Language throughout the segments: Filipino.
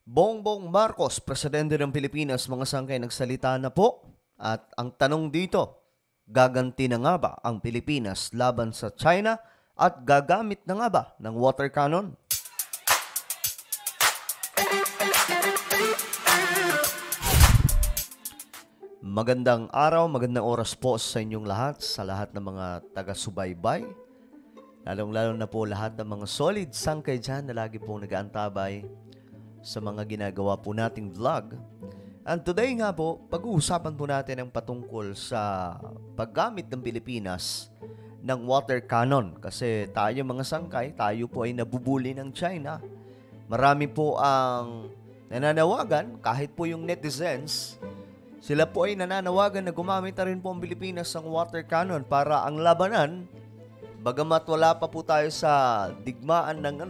Bongbong Marcos, Presidente ng Pilipinas, mga sangkay nagsalita na po. At ang tanong dito, gaganti na nga ba ang Pilipinas laban sa China at gagamit na nga ba ng water cannon? Magandang araw, magandang oras po sa inyong lahat, sa lahat ng mga taga-subaybay. Lalong-lalo na po lahat ng mga solid sangkay dyan na lagi pong nag-aantabay sa mga ginagawa po nating vlog. And today nga po, pag-uusapan po natin ang patungkol sa paggamit ng Pilipinas ng water cannon. Kasi tayo mga sangkay, tayo po ay nabubuli ng China. Marami po ang nananawagan, kahit po yung netizens, sila po ay nananawagan na gumamit na rin po ang Pilipinas ng water cannon para ang labanan, bagamat wala pa po tayo sa digmaan ng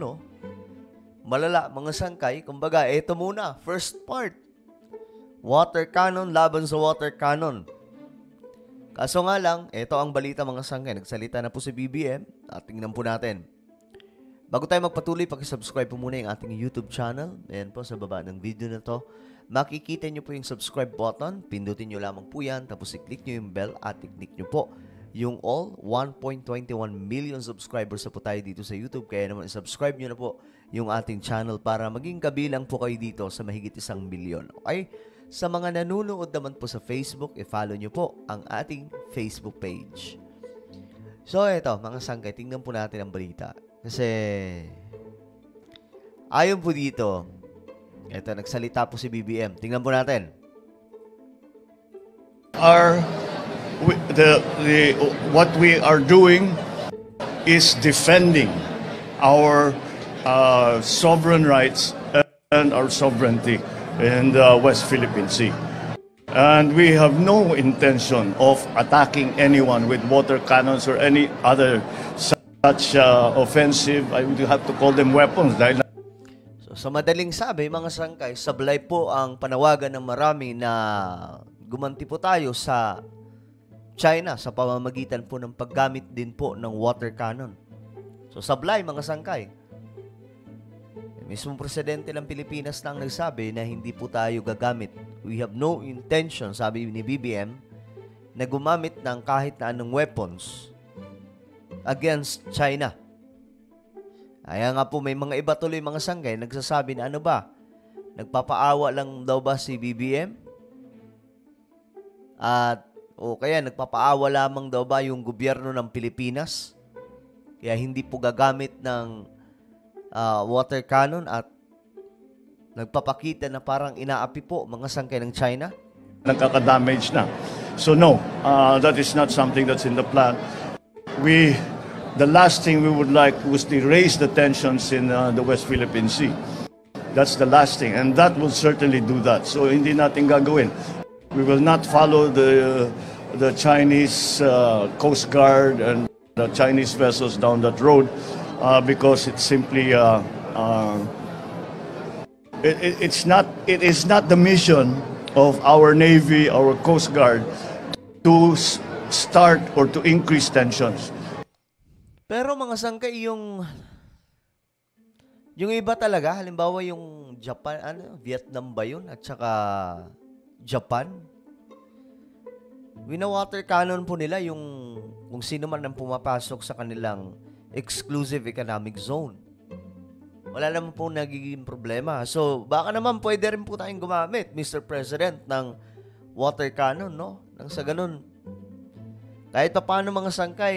malala, mga sangkay. Kumbaga, ito muna, first part. Water cannon laban sa water cannon. Kaso nga lang, ito ang balita mga sangkay. Nagsalita na po si BBM at tingnan po natin. Bago tayo magpatuloy, pakisubscribe po muna yung ating YouTube channel. Ayan po, sa baba ng video na to. Makikita nyo po yung subscribe button. Pindutin nyo lamang po yan. Tapos i-click nyo yung bell at i-click nyo po yung all. 1.21 million subscribers na po tayo dito sa YouTube. Kaya naman i-subscribe nyo na po yung ating channel para maging kabilang po kayo dito sa mahigit 1 milyon. Okay? Sa mga nanonood naman po sa Facebook, i-follow nyo po ang ating Facebook page. So, eto, mga sangkay, tingnan po natin ang balita. Kasi, ayon po dito, eto, nagsalita po si BBM. Tingnan po natin. What we are doing is defending our sovereign rights and our sovereignty in the West Philippine Sea. And we have no intention of attacking anyone with water cannons or any other such offensive, I would have to call them weapons. So, sa madaling sabi, mga sangkay, sablay po ang panawagan ng marami na gumanti po tayo sa China sa pamamagitan po ng paggamit din po ng water cannon. So, sablay, mga sangkay. Mismong presidente ng Pilipinas na ang nagsabi na hindi po tayo gagamit. We have no intention, sabi ni BBM, na gumamit ng kahit na anong weapons against China. Kaya nga po may mga iba tuloy mga sangkay nagsasabi na ano ba? Nagpapaawa lang daw ba si BBM? At o kaya nagpapaawa lamang daw ba yung gobyerno ng Pilipinas? Kaya hindi po gagamit ng water cannon at nagpapakita na parang inaapi po mga sangkay ng China? Nagkaka-damage na. So no, that is not something that's in the plan. The last thing we would like was to raise the tensions in the West Philippine Sea. That's the last thing, and that will certainly do that. So hindi natin gagawin. We will not follow the Chinese Coast Guard and the Chinese vessels down that road because it's simply it is not the mission of our Navy, our Coast Guard to start or to increase tensions. Pero mga sangkay, yung iba talaga, halimbawa yung Japan, Vietnam ba yun? At saka Japan. Wina-water cannon po nila yung kung sino man ang pumapasok sa kanilang exclusive economic zone. Wala naman po nagiging problema. So, baka naman pwede rin po tayong gumamit, Mr. President, ng water cannon, no? Nang sa ganun, kahit pa paano mga sangkay,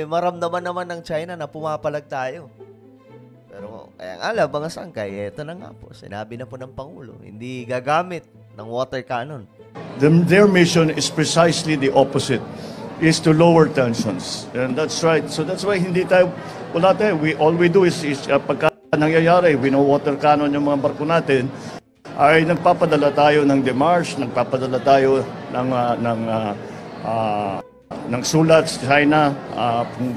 maramdaman naman ng China na pumapalag tayo. Pero, kaya nga lang, mga sangkay, eto na nga po, sinabi na po ng Pangulo, hindi gagamit ng water cannon. Their mission is precisely the opposite, is to lower tensions. And that's right. So that's why hindi tayo, wala tayo. All we do is pagka nangyayari, water cannon yung mga barko natin, ay nagpapadala tayo ng demarche, nagpapadala tayo ng sulat sa China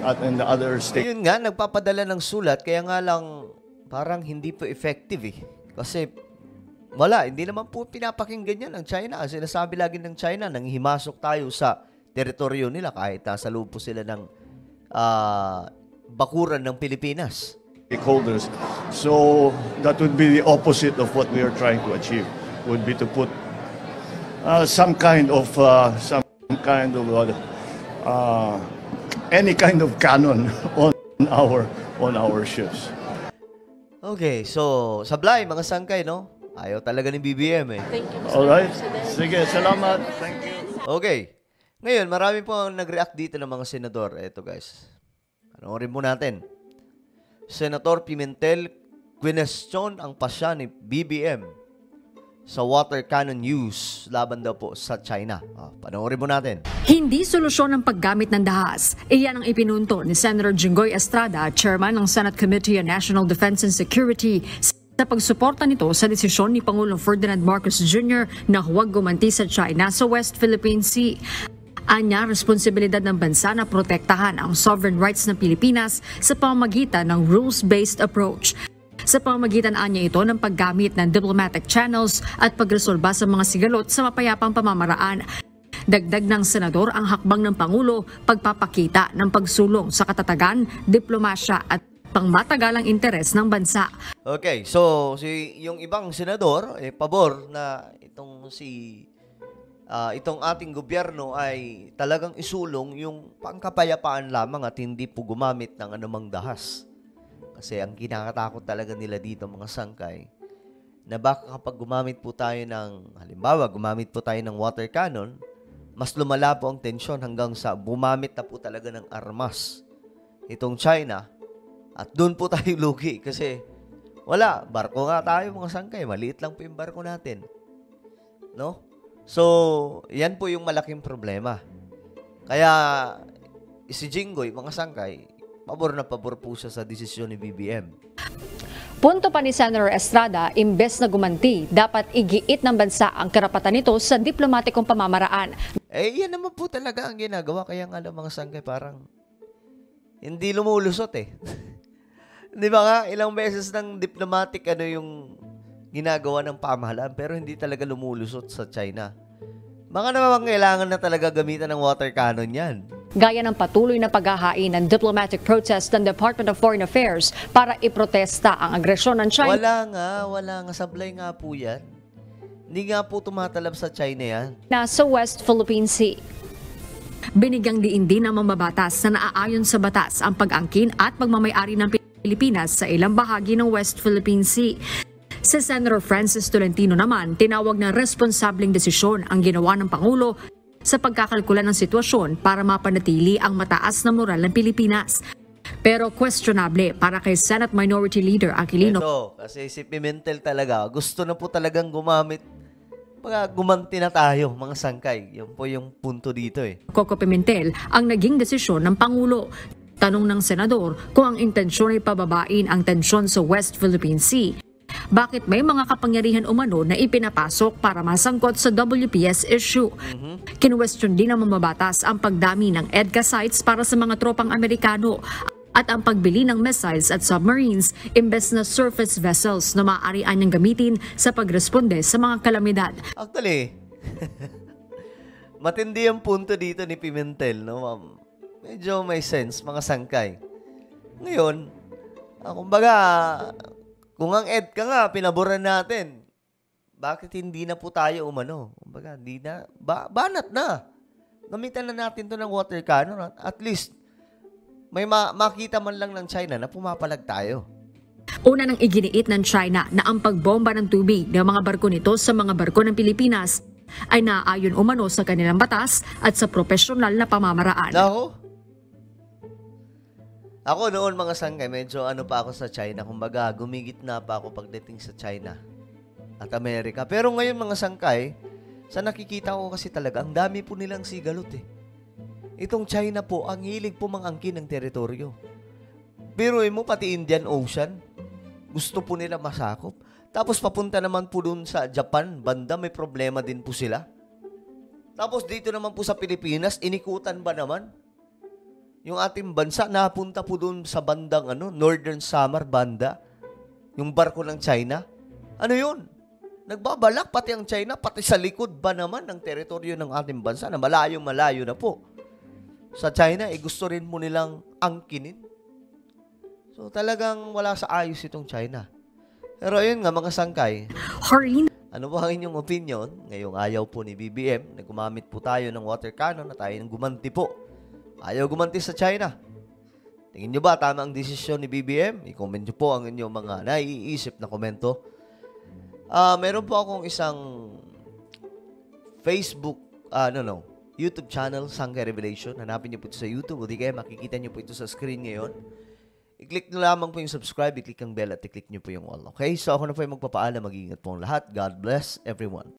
at in the other states. Yun nga, nagpapadala ng sulat, kaya nga lang parang hindi po effective eh. Kasi wala, hindi naman po pinapakinggan yan ng China. Sinasabi lagi ng China, nang himasok tayo sa teritoryo nila kahit nasa loob po sila ng bakuran ng Pilipinas. Stakeholders. So that would be the opposite of what we are trying to achieve, would be to put some kind of any kind of cannon on our ships. Okay, so sablay mga sangkay, no? Ayaw talaga ni BBM eh. Thank you, Mr. Alright? President. Sige, salamat. Thank you. Okay. Ngayon, marami po ang nag-react dito ng mga senador. Eto guys. Panoorin mo natin. Senator Pimentel, question ang pasya ni BBM sa water cannon use laban daw po sa China. Panoorin mo natin. Hindi solusyon ang paggamit ng dahas. Iyan ang ipinunto ni Senator Jinggoy Estrada, chairman ng Senate Committee on National Defense and Security, sa pagsuporta nito sa desisyon ni Pangulong Ferdinand Marcos Jr. na huwag gumanti sa China sa West Philippine Sea. Anya, responsibilidad ng bansa na protektahan ang sovereign rights ng Pilipinas sa pamamagitan ng rules-based approach. Sa pamamagitan anya ito ng paggamit ng diplomatic channels at pagresolba sa mga sigalot sa mapayapang pamamaraan. Dagdag ng senador ang hakbang ng Pangulo, pagpapakita ng pagsulong sa katatagan, diplomasya at pangmatagalang interes ng bansa. Okay, so yung ibang senador pabor na itong ating gobyerno ay talagang isulong yung pangkapayapaan lamang at hindi po gumamit ng anumang dahas. Kasi ang kinakatakot talaga nila dito mga sangkay, na baka kapag gumamit po tayo ng water cannon, mas lumala po ang tensyon hanggang sa bumamit na po talaga ng armas itong China at doon po tayo lugi kasi wala, barko nga tayo mga sangkay, maliit lang po yung barko natin. No? So, yan po yung malaking problema. Kaya, si Jinggoy, mga sangkay, pabor na pabor po siya sa desisyon ni BBM. Punto pa ni Senator Estrada, imbes na gumanti, dapat igiit ng bansa ang karapatan nito sa diplomatikong pamamaraan. Yan naman po talaga ang ginagawa. Kaya nga mga sangkay parang hindi lumulusot eh. Di ba nga, ilang beses ng diplomatic yung ginagawa ng pamahalaan pero hindi talaga lumulusot sa China. Mga naman kailangan na talaga gamitan ng water cannon yan. Gaya ng patuloy na paghahain ng diplomatic protest ng Department of Foreign Affairs para iprotesta ang agresyon ng China. Wala nga. Sablay nga po yan. Hindi nga po tumatalab sa China yan. Sa West Philippine Sea. Binigyang diin din ng mambabatas na naaayon sa batas ang pag-angkin at pagmamayari ng Pilipinas sa ilang bahagi ng West Philippine Sea. Si Senator Francis Tolentino naman, tinawag na responsableng desisyon ang ginawa ng Pangulo sa pagkakalkula ng sitwasyon para mapanatili ang mataas na moral ng Pilipinas. Pero questionable para kay Senate Minority Leader Aquilino. Ito, kasi si Pimentel talaga, gusto na po talagang gumanti na tayo, mga sangkay. Yan po yung punto dito eh. Coco Pimentel ang naging desisyon ng Pangulo. Tanong ng senador kung ang intensyon ay pababain ang tensyon sa West Philippine Sea. Bakit may mga kapangyarihan umano na ipinapasok para masangkot sa WPS issue? Kinwestiyon din ng mamabatas ang pagdami ng EDCA sites para sa mga tropang Amerikano at ang pagbili ng missiles at submarines imbes na surface vessels na maaari anyang gamitin sa pagresponde sa mga kalamidad. Actually, matindi ang punto dito ni Pimentel, no, ma'am? Medyo may sense, mga sangkay. Ngayon, kumbaga, kung ang EDCA nga, pinaboran natin, bakit hindi na po tayo umano? Kumbaga, hindi na, banat na. Gamitan na natin to ng water cannon. At least, may makita man lang ng China na pumapalag tayo. Una nang iginiit ng China na ang pagbomba ng tubig ng mga barko nito sa mga barko ng Pilipinas ay naaayon umano sa kanilang batas at sa profesional na pamamaraan. Ako noon mga sangkay, medyo pa ako sa China. Kumbaga, gumigit na pa ako pagdating sa China at Amerika. Pero ngayon mga sangkay, sa nakikita ko kasi talaga, ang dami po nilang sigalot eh. Itong China po, ang hilig po mangangkin ng teritoryo. Pero mo, pati Indian Ocean, gusto po nila masakop. Tapos papunta naman po dun sa Japan, banda, may problema din po sila. Tapos dito naman po sa Pilipinas, inikutan ba naman? Yung ating bansa, napunta po dun sa bandang Northern Samar banda, yung barko ng China. Ano yun? Nagbabalak pati ang China, pati sa likod ba naman ng teritoryo ng ating bansa na malayo-malayo na po. Sa China, gusto rin mo nilang angkinin. So talagang wala sa ayos itong China. Pero ayun nga mga sangkay, Harina ano ba ang inyong opinion? Ngayong ayaw po ni BBM na gumamit po tayo ng water cannon na tayo nang gumanti po. Ayaw gumanti sa China. Tingin nyo ba tama ang desisyon ni BBM? I-comment nyo po ang inyong mga naiisip na komento. Meron po akong isang Facebook, YouTube channel, Sangkay Revelation. Hanapin niyo po ito sa YouTube o di kaya makikita niyo po ito sa screen ngayon. I-click nyo lamang po yung subscribe, i-click ang bell at i-click nyo po yung all. Okay? So ako na po yung magpapaalam. Mag-iingat po ang lahat. God bless everyone.